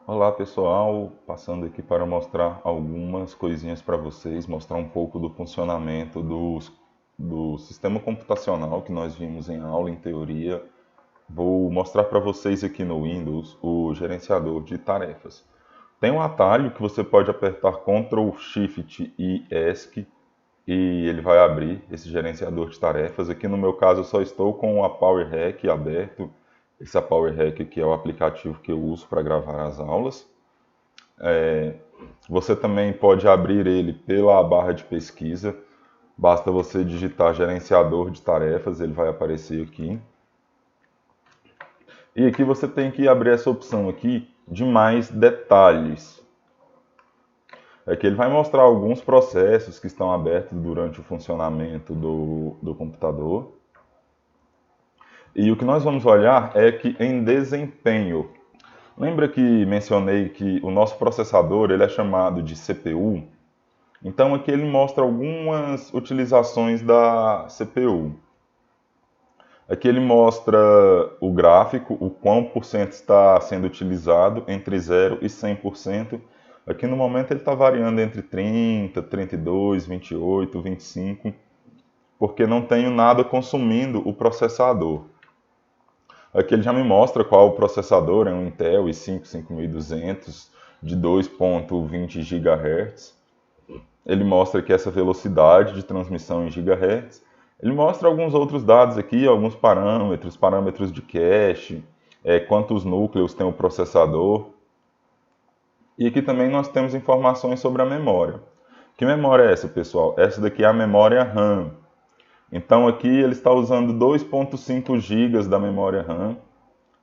Olá pessoal, passando aqui para mostrar algumas coisinhas para vocês, mostrar um pouco do funcionamento do sistema computacional que nós vimos em aula, em teoria. Vou mostrar para vocês aqui no Windows o gerenciador de tarefas. Tem um atalho que você pode apertar Ctrl Shift e ESC e ele vai abrir esse gerenciador de tarefas. Aqui no meu caso eu só estou com a Power Hack aberto. Esse Power Hack aqui é o aplicativo que eu uso para gravar as aulas. Você também pode abrir ele pela barra de pesquisa. Basta você digitar gerenciador de tarefas, ele vai aparecer aqui. E aqui você tem que abrir essa opção aqui de mais detalhes. É que ele vai mostrar alguns processos que estão abertos durante o funcionamento do computador. E o que nós vamos olhar é que em desempenho. Lembra que mencionei que o nosso processador ele é chamado de CPU? Então aqui ele mostra algumas utilizações da CPU. Aqui ele mostra o gráfico, o quão por cento está sendo utilizado entre 0 e 100%. Aqui no momento ele está variando entre 30, 32, 28, 25, porque não tenho nada consumindo o processador. Aqui ele já me mostra qual o processador, é um Intel i5 5200 de 2.20 GHz. Ele mostra aqui essa velocidade de transmissão em gigahertz. Ele mostra alguns outros dados aqui, alguns parâmetros de cache, quantos núcleos tem o processador. E aqui também nós temos informações sobre a memória. Que memória é essa, pessoal? Essa daqui é a memória RAM. Então aqui ele está usando 2.5 GB da memória RAM.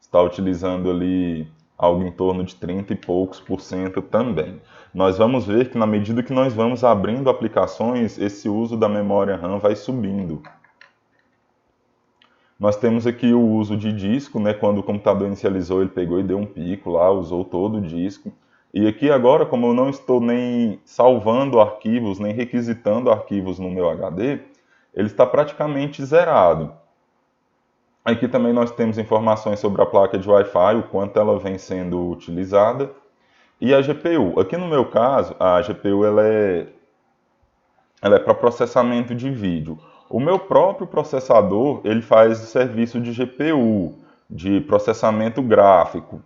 Está utilizando ali algo em torno de 30 e poucos por cento também. Nós vamos ver que na medida que nós vamos abrindo aplicações, esse uso da memória RAM vai subindo. Nós temos aqui o uso de disco, né? Quando o computador inicializou, ele pegou e deu um pico lá, usou todo o disco. E aqui agora, como eu não estou nem salvando arquivos, nem requisitando arquivos no meu HD, ele está praticamente zerado. Aqui também nós temos informações sobre a placa de Wi-Fi, o quanto ela vem sendo utilizada. E a GPU. Aqui no meu caso, a GPU ela é para processamento de vídeo. O meu próprio processador ele faz serviço de GPU, de processamento gráfico.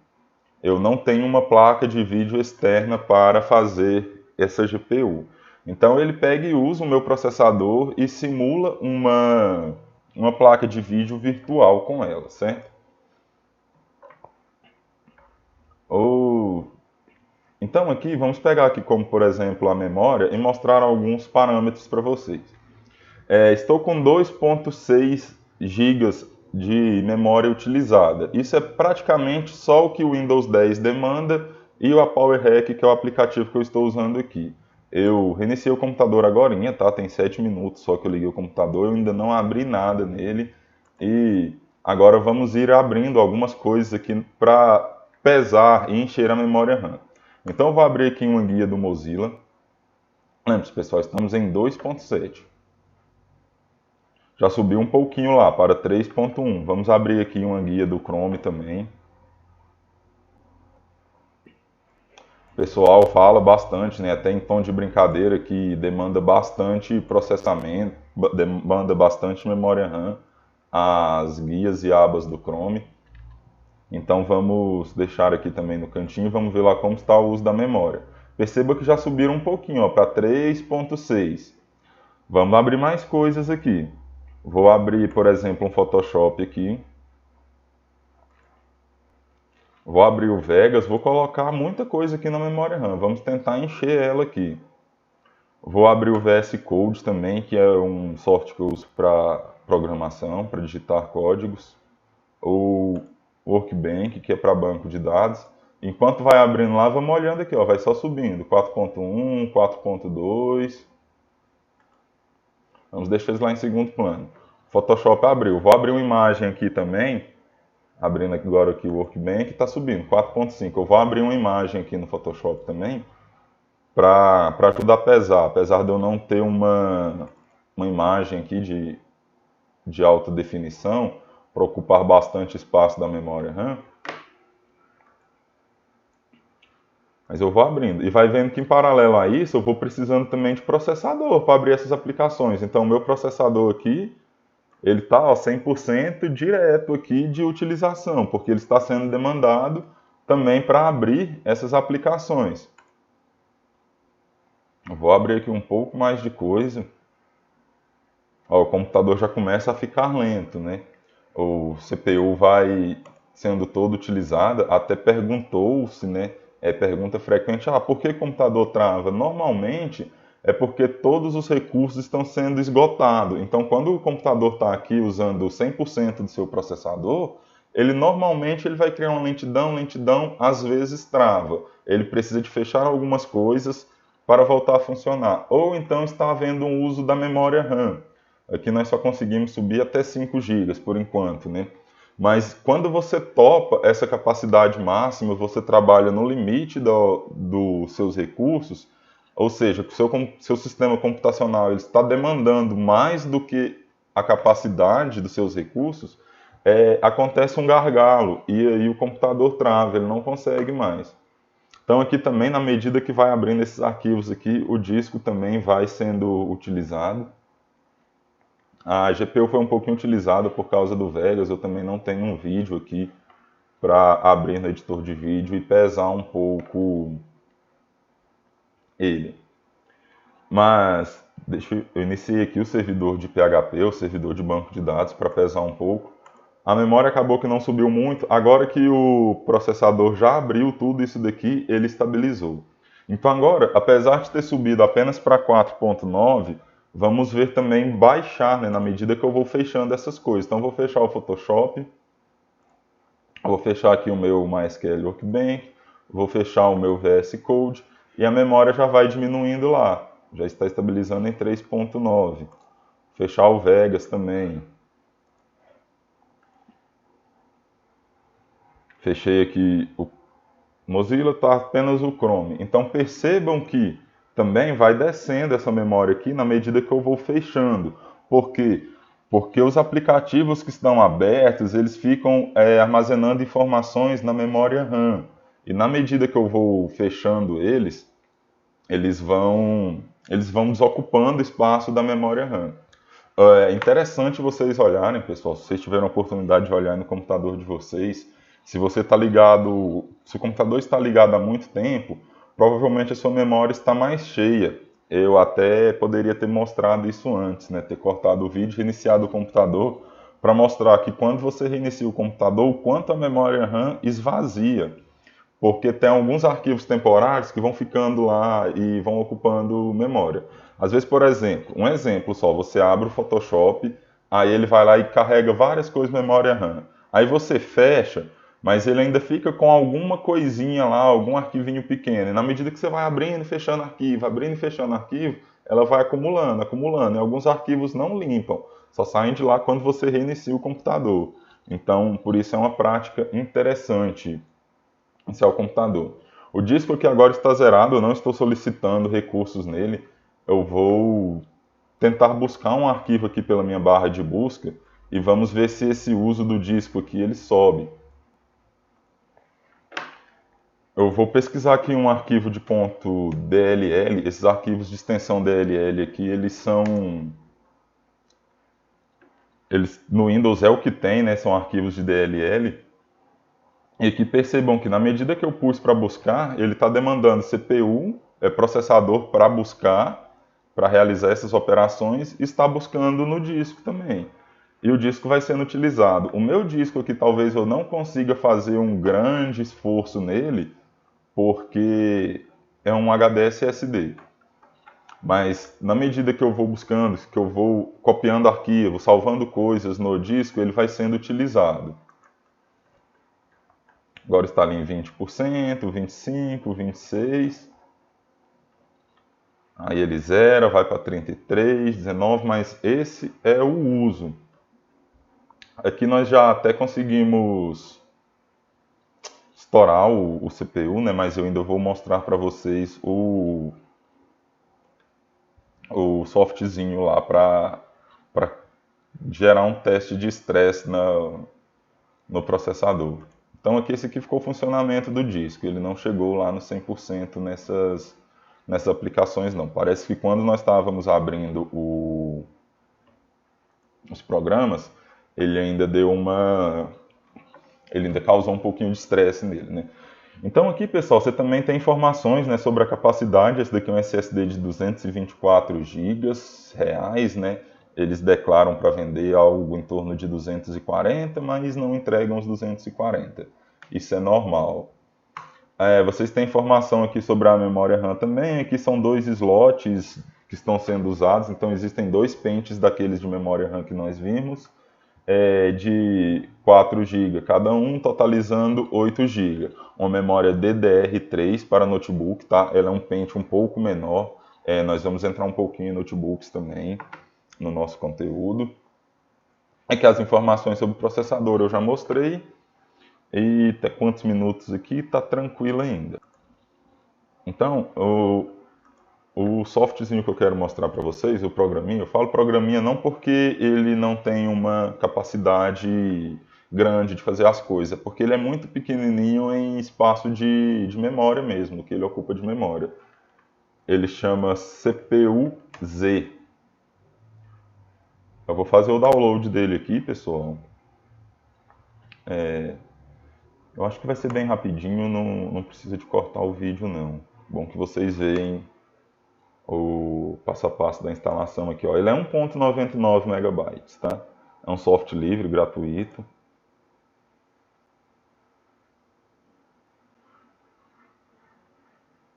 Eu não tenho uma placa de vídeo externa para fazer essa GPU. Então ele pega e usa o meu processador e simula uma placa de vídeo virtual com ela, certo? Ou então aqui vamos pegar aqui como por exemplo a memória e mostrar alguns parâmetros para vocês. Estou com 2.6 GB de memória utilizada. Isso é praticamente só o que o Windows 10 demanda e o Power Hack, que é o aplicativo que eu estou usando aqui. Eu reiniciei o computador agora, tá? Tem 7 minutos só que eu liguei o computador, eu ainda não abri nada nele. E agora vamos ir abrindo algumas coisas aqui para pesar e encher a memória RAM. Então eu vou abrir aqui uma guia do Mozilla. Lembre-se, pessoal, estamos em 2.7. Já subiu um pouquinho lá para 3.1. Vamos abrir aqui uma guia do Chrome também. O pessoal fala bastante, né, até em tom de brincadeira, que demanda bastante processamento, demanda bastante memória RAM, as guias e abas do Chrome. Então vamos deixar aqui também no cantinho, vamos ver lá como está o uso da memória. Perceba que já subiram um pouquinho, para 3.6. Vamos abrir mais coisas aqui. Vou abrir, por exemplo, um Photoshop aqui. Vou abrir o Vegas, vou colocar muita coisa aqui na memória RAM. Vamos tentar encher ela aqui. Vou abrir o VS Code também, que é um software que eu uso para programação, para digitar códigos. O Workbench, que é para banco de dados. Enquanto vai abrindo lá, vamos olhando aqui, ó, vai só subindo. 4.1, 4.2. Vamos deixar eles lá em segundo plano. Photoshop abriu. Vou abrir uma imagem aqui também. Abrindo agora aqui o Workbench, está subindo, 4.5. Eu vou abrir uma imagem aqui no Photoshop também, para ajudar a pesar. Apesar de eu não ter uma imagem aqui de alta definição, para ocupar bastante espaço da memória RAM. Mas eu vou abrindo. E vai vendo que em paralelo a isso, eu vou precisando também de processador para abrir essas aplicações. Então, o meu processador aqui, ele está 100% direto aqui de utilização, porque ele está sendo demandado também para abrir essas aplicações. Eu vou abrir aqui um pouco mais de coisa. Ó, o computador já começa a ficar lento, né? O CPU vai sendo todo utilizado, até perguntou-se, né? Pergunta frequente, por que o computador trava? Normalmente é porque todos os recursos estão sendo esgotados. Então, quando o computador está aqui usando 100% do seu processador, ele normalmente ele vai criar uma lentidão, às vezes trava. Ele precisa de fechar algumas coisas para voltar a funcionar. Ou então está havendo um uso da memória RAM. Aqui nós só conseguimos subir até 5 GB por enquanto, né? Mas quando você topa essa capacidade máxima, você trabalha no limite dos seus recursos, ou seja, o seu sistema computacional ele está demandando mais do que a capacidade dos seus recursos, acontece um gargalo e aí o computador trava, ele não consegue mais. Então aqui também, na medida que vai abrindo esses arquivos aqui, o disco também vai sendo utilizado. A GPU foi um pouquinho utilizada por causa do Vegas, eu também não tenho um vídeo aqui para abrir no editor de vídeo e pesar um pouco ele. Mas eu iniciei aqui o servidor de PHP, o servidor de banco de dados, para pesar um pouco. A memória acabou que não subiu muito, agora que o processador já abriu tudo isso daqui, ele estabilizou. Então agora, apesar de ter subido apenas para 4.9, vamos ver também baixar, né, na medida que eu vou fechando essas coisas. Então vou fechar o Photoshop, vou fechar aqui o meu MySQL Workbench, vou fechar o meu VS Code e a memória já vai diminuindo lá. Já está estabilizando em 3.9. Fechar o Vegas também. Fechei aqui o Mozilla, está apenas o Chrome. Então percebam que também vai descendo essa memória aqui na medida que eu vou fechando. Por quê? Porque os aplicativos que estão abertos, eles ficam armazenando informações na memória RAM. E na medida que eu vou fechando eles, eles vão desocupando espaço da memória RAM. É interessante vocês olharem, pessoal, se vocês tiverem a oportunidade de olhar no computador de vocês, se você está ligado, se o computador está ligado há muito tempo, provavelmente a sua memória está mais cheia. Eu até poderia ter mostrado isso antes, né? Ter cortado o vídeo e reiniciado o computador para mostrar que quando você reinicia o computador, o quanto a memória RAM esvazia. Porque tem alguns arquivos temporários que vão ficando lá e vão ocupando memória. Às vezes, por exemplo, um exemplo só, você abre o Photoshop, aí ele vai lá e carrega várias coisas na memória RAM. Aí você fecha, mas ele ainda fica com alguma coisinha lá, algum arquivinho pequeno. E na medida que você vai abrindo e fechando arquivo, ela vai acumulando, acumulando. E alguns arquivos não limpam, só saem de lá quando você reinicia o computador. Então, por isso é uma prática interessante iniciar o computador. O disco que agora está zerado, eu não estou solicitando recursos nele. Eu vou tentar buscar um arquivo aqui pela minha barra de busca e vamos ver se esse uso do disco aqui ele sobe. Eu vou pesquisar aqui um arquivo de ponto .dll. Esses arquivos de extensão DLL aqui, eles no Windows é o que tem, né? São arquivos de DLL. E aqui percebam que na medida que eu pus para buscar, ele está demandando CPU, processador para buscar, para realizar essas operações, e está buscando no disco também. E o disco vai sendo utilizado. O meu disco aqui talvez eu não consiga fazer um grande esforço nele, porque é um HD SSD. Mas na medida que eu vou buscando, que eu vou copiando arquivos, salvando coisas no disco, ele vai sendo utilizado. Agora está ali em 20%, 25%, 26%. Aí ele zera, vai para 33%, 19%, mas esse é o uso. Aqui nós já até conseguimos estourar o CPU, né? Mas eu ainda vou mostrar para vocês o softzinho lá para gerar um teste de estresse no processador. Então aqui esse aqui ficou o funcionamento do disco, ele não chegou lá no 100% nessas aplicações não. Parece que quando nós estávamos abrindo os programas, ele ainda ele ainda causou um pouquinho de estresse nele, né? Então aqui, pessoal, você também tem informações, né, sobre a capacidade. Esse daqui é um SSD de 224 GB reais, né? Eles declaram para vender algo em torno de 240, mas não entregam os 240. Isso é normal. Vocês têm informação aqui sobre a memória RAM também. Aqui são 2 slots que estão sendo usados, então existem 2 pentes daqueles de memória RAM que nós vimos, de 4 GB cada um, totalizando 8 GB. Uma memória DDR3 para notebook, tá? Ela é um pente um pouco menor. Nós vamos entrar um pouquinho em notebooks também no nosso conteúdo. Aqui as informações sobre o processador eu já mostrei. E até quantos minutos aqui? Tá tranquilo ainda. Então, o softwarezinho que eu quero mostrar para vocês, o programinha, eu falo programinha não porque ele não tem uma capacidade grande de fazer as coisas, porque ele é muito pequenininho em espaço de memória mesmo, que ele ocupa de memória. Ele chama CPU-Z. Eu vou fazer o download dele aqui, pessoal. Eu acho que vai ser bem rapidinho, não precisa de cortar o vídeo não. Bom que vocês veem o passo a passo da instalação aqui, ó. Ele é 1.99 megabytes, tá? É um software livre, gratuito.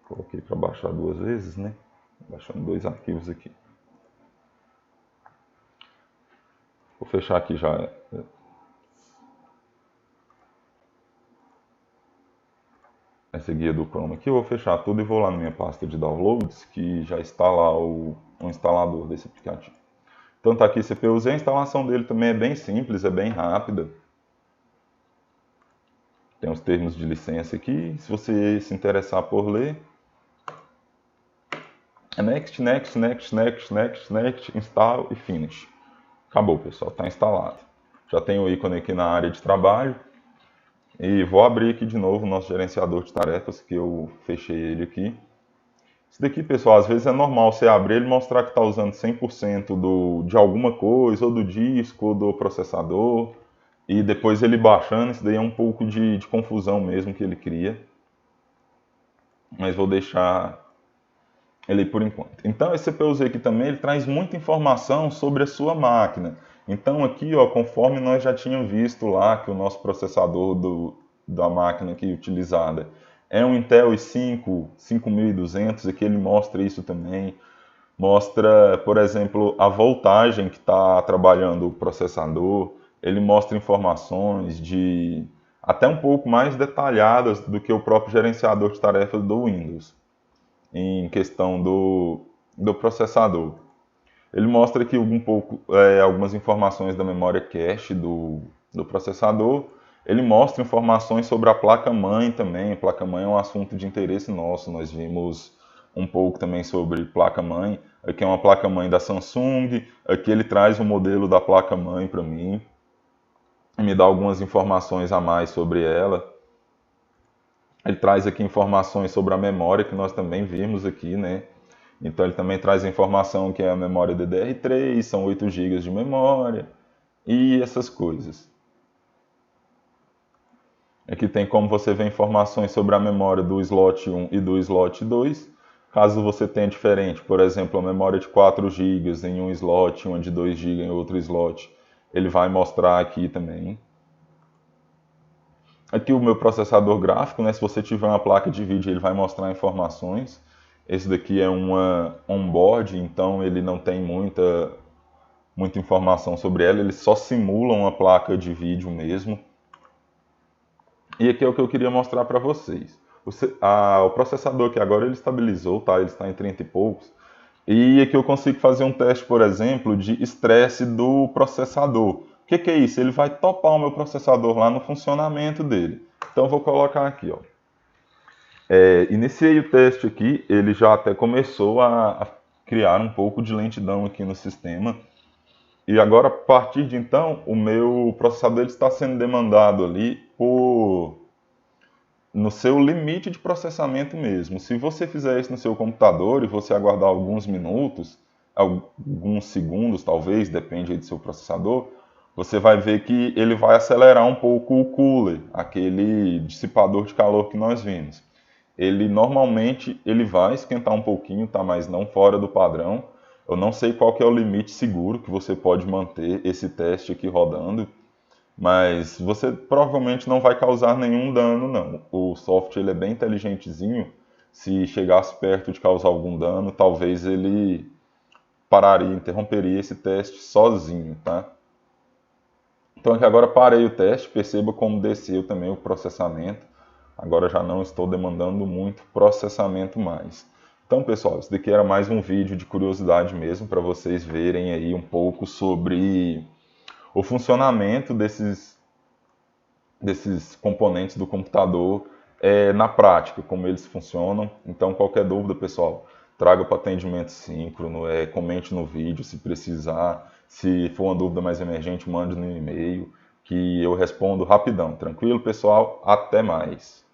Coloquei para baixar 2 vezes, né? Baixando 2 arquivos aqui. Vou fechar aqui já. Essa guia do Chrome aqui, eu vou fechar tudo e vou lá na minha pasta de downloads, que já está lá o instalador desse aplicativo. Então tá aqui CPU-Z, a instalação dele também é bem simples, é bem rápida. Tem os termos de licença aqui, se você se interessar por ler. É next, next, next, next, next, next, install e finish. Acabou, pessoal, está instalado. Já tem o ícone aqui na área de trabalho. E vou abrir aqui de novo o nosso gerenciador de tarefas, que eu fechei ele aqui. Isso daqui, pessoal, às vezes é normal você abrir ele e mostrar que está usando 100% de alguma coisa, ou do disco, ou do processador. E depois ele baixando, isso daí é um pouco de confusão mesmo que ele cria. Mas vou deixar ele por enquanto. Então esse CPU-Z aqui também, ele traz muita informação sobre a sua máquina. Então aqui, ó, conforme nós já tínhamos visto lá que o nosso processador da máquina aqui utilizada é um Intel i5 5200, aqui ele mostra isso também. Mostra, por exemplo, a voltagem que está trabalhando o processador. Ele mostra informações até um pouco mais detalhadas do que o próprio gerenciador de tarefas do Windows, em questão do processador. Ele mostra aqui algumas informações da memória cache do processador. Ele mostra informações sobre a placa-mãe também. A placa-mãe é um assunto de interesse nosso. Nós vimos um pouco também sobre placa-mãe. Aqui é uma placa-mãe da Samsung. Aqui ele traz o modelo da placa-mãe para mim. Me dá algumas informações a mais sobre ela. Ele traz aqui informações sobre a memória, que nós também vimos aqui, né? Então ele também traz a informação que é a memória DDR3, são 8 GB de memória e essas coisas. Aqui tem como você ver informações sobre a memória do slot 1 e do slot 2. Caso você tenha diferente, por exemplo, a memória de 4 GB em um slot, uma de 2 GB em outro slot, ele vai mostrar aqui também. Aqui o meu processador gráfico, né? Se você tiver uma placa de vídeo, ele vai mostrar informações. Esse daqui é uma onboard, então ele não tem muita informação sobre ela, ele só simula uma placa de vídeo mesmo. E aqui é o que eu queria mostrar para vocês. O processador aqui agora ele estabilizou, tá? Ele está em 30 e poucos. E aqui eu consigo fazer um teste, por exemplo, de estresse do processador. O que é isso? Ele vai topar o meu processador lá no funcionamento dele. Então eu vou colocar aqui, ó. Iniciei o teste aqui, ele já até começou a criar um pouco de lentidão aqui no sistema. E agora, a partir de então, o meu processador ele está sendo demandado ali no seu limite de processamento mesmo. Se você fizer isso no seu computador e você aguardar alguns minutos, alguns segundos talvez, depende aí do seu processador, você vai ver que ele vai acelerar um pouco o cooler, aquele dissipador de calor que nós vimos. Ele normalmente ele vai esquentar um pouquinho, tá? Mas não fora do padrão. Eu não sei qual que é o limite seguro que você pode manter esse teste aqui rodando, mas você provavelmente não vai causar nenhum dano, não. O software ele é bem inteligentezinho. Se chegasse perto de causar algum dano, talvez ele pararia, interromperia esse teste sozinho, tá? Então aqui agora parei o teste, perceba como desceu também o processamento. Agora já não estou demandando muito processamento mais. Então pessoal, esse daqui era mais um vídeo de curiosidade mesmo, para vocês verem aí um pouco sobre o funcionamento desses componentes do computador na prática, como eles funcionam. Então qualquer dúvida, pessoal, traga para o atendimento síncrono, comente no vídeo se precisar. Se for uma dúvida mais emergente, mande no e-mail, que eu respondo rapidão. Tranquilo, pessoal? Até mais!